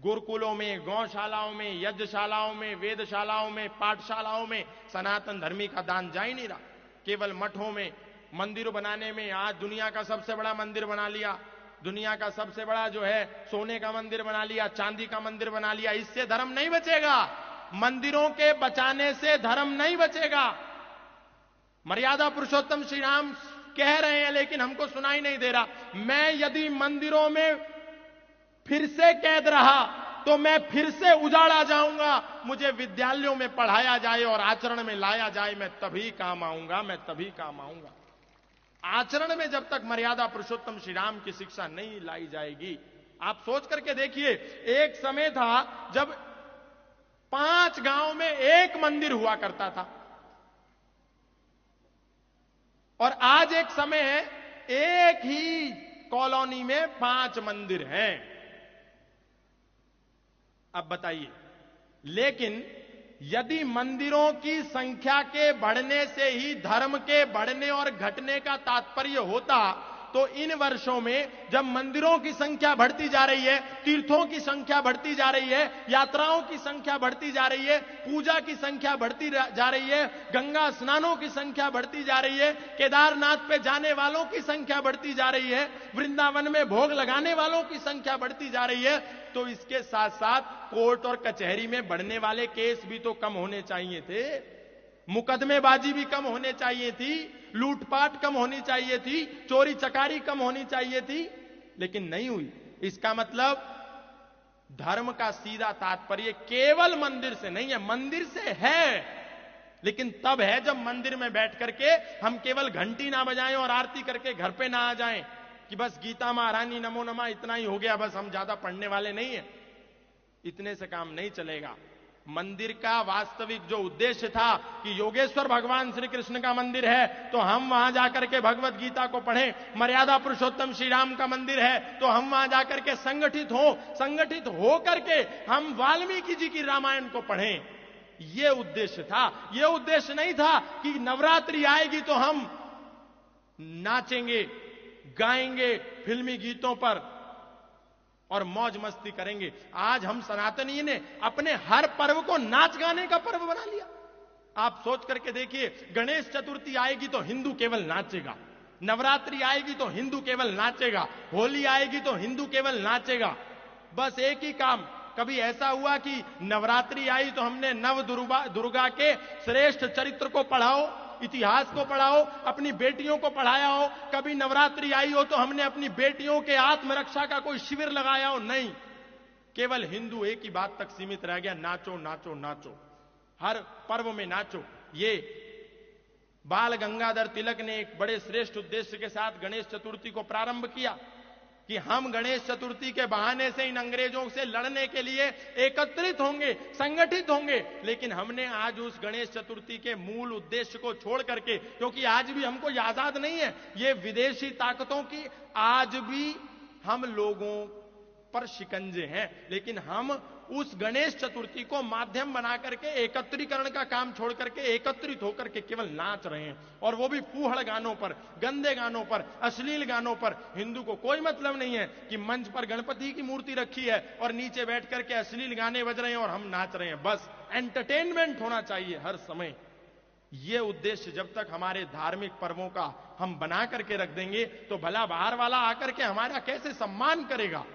गुरुकुलों में, गौशालाओं में, यज्ञशालाओं में, वेदशालाओं में, पाठशालाओं में सनातन धर्मी का दान जा ही नहीं रहा। केवल मठों में, मंदिर बनाने में। आज दुनिया का सबसे बड़ा मंदिर बना लिया, दुनिया का सबसे बड़ा जो है सोने का मंदिर बना लिया, चांदी का मंदिर बना लिया। इससे धर्म नहीं बचेगा, मंदिरों के बचाने से धर्म नहीं बचेगा। मर्यादा पुरुषोत्तम श्री राम कह रहे हैं, लेकिन हमको सुनाई नहीं दे रहा। मैं यदि मंदिरों में फिर से कैद रहा तो मैं फिर से उजाड़ा जाऊंगा। मुझे विद्यालयों में पढ़ाया जाए और आचरण में लाया जाए, मैं तभी काम आऊंगा, मैं तभी काम आऊंगा। आचरण में जब तक मर्यादा पुरुषोत्तम श्री राम की शिक्षा नहीं लाई जाएगी, आप सोच करके देखिए, एक समय था जब 5 गांव में एक मंदिर हुआ करता था, और आज एक समय एक ही कॉलोनी में 5 मंदिर हैं। अब बताइए, लेकिन यदि मंदिरों की संख्या के बढ़ने से ही धर्म के बढ़ने और घटने का तात्पर्य होता, तो इन वर्षों में जब मंदिरों की संख्या बढ़ती जा रही है, तीर्थों की संख्या बढ़ती जा रही है, यात्राओं की संख्या बढ़ती जा रही है, पूजा की संख्या बढ़ती जा रही है, गंगा स्नानों की संख्या बढ़ती जा रही है, केदारनाथ पे जाने वालों की संख्या बढ़ती जा रही है, वृंदावन में भोग लगाने वालों की संख्या बढ़ती जा रही है, तो इसके साथ साथ कोर्ट और कचहरी में बढ़ने वाले केस भी तो कम होने चाहिए थे, मुकदमेबाजी भी कम होने चाहिए थी, लूटपाट कम होनी चाहिए थी, चोरी चकारी कम होनी चाहिए थी, लेकिन नहीं हुई। इसका मतलब धर्म का सीधा तात्पर्य केवल मंदिर से नहीं है, मंदिर से है, लेकिन तब है जब मंदिर में बैठ करके हम केवल घंटी ना बजाएं और आरती करके घर पे ना आ जाएं कि बस गीता महारानी नमो नमः इतना ही हो गया, बस हम ज्यादा पढ़ने वाले नहीं है। इतने से काम नहीं चलेगा। मंदिर का वास्तविक जो उद्देश्य था कि योगेश्वर भगवान श्री कृष्ण का मंदिर है तो हम वहां जाकर के भगवत गीता को पढ़ें, मर्यादा पुरुषोत्तम श्री राम का मंदिर है तो हम वहां जाकर के संगठित हो करके हम वाल्मीकि जी की रामायण को पढ़ें, यह उद्देश्य था। यह उद्देश्य नहीं था कि नवरात्रि आएगी तो हम नाचेंगे, गाएंगे फिल्मी गीतों पर और मौज मस्ती करेंगे। आज हम सनातनी ने अपने हर पर्व को नाच गाने का पर्व बना लिया। आप सोच करके देखिए, गणेश चतुर्थी आएगी तो हिंदू केवल नाचेगा, नवरात्रि आएगी तो हिंदू केवल नाचेगा, होली आएगी तो हिंदू केवल नाचेगा। बस एक ही काम। कभी ऐसा हुआ कि नवरात्रि आई तो हमने नव दुर्गा के श्रेष्ठ चरित्र को पढ़ाओ, इतिहास को पढ़ाओ, अपनी बेटियों को पढ़ाया हो? कभी नवरात्रि आई हो तो हमने अपनी बेटियों के आत्मरक्षा का कोई शिविर लगाया हो? नहीं। केवल हिंदू एक ही बात तक सीमित रह गया, नाचो नाचो नाचो, हर पर्व में नाचो। ये बाल गंगाधर तिलक ने एक बड़े श्रेष्ठ उद्देश्य के साथ गणेश चतुर्थी को प्रारंभ किया कि हम गणेश चतुर्थी के बहाने से इन अंग्रेजों से लड़ने के लिए एकत्रित होंगे, संगठित होंगे। लेकिन हमने आज उस गणेश चतुर्थी के मूल उद्देश्य को छोड़ करके, क्योंकि आज भी हमको ये आजाद नहीं है, ये विदेशी ताकतों की आज भी हम लोगों पर शिकंजे हैं, लेकिन हम उस गणेश चतुर्थी को माध्यम बना करके एकत्रीकरण का काम छोड़ करके एकत्रित होकर के केवल नाच रहे हैं, और वो भी फूहड़ गानों पर, गंदे गानों पर, अश्लील गानों पर। हिंदू को कोई मतलब नहीं है कि मंच पर गणपति की मूर्ति रखी है और नीचे बैठ करके अश्लील गाने बज रहे हैं और हम नाच रहे हैं। बस एंटरटेनमेंट होना चाहिए हर समय। ये उद्देश्य जब तक हमारे धार्मिक पर्वों का हम बना करके रख देंगे तो भला बाहर वाला आकर के हमारा कैसे सम्मान करेगा?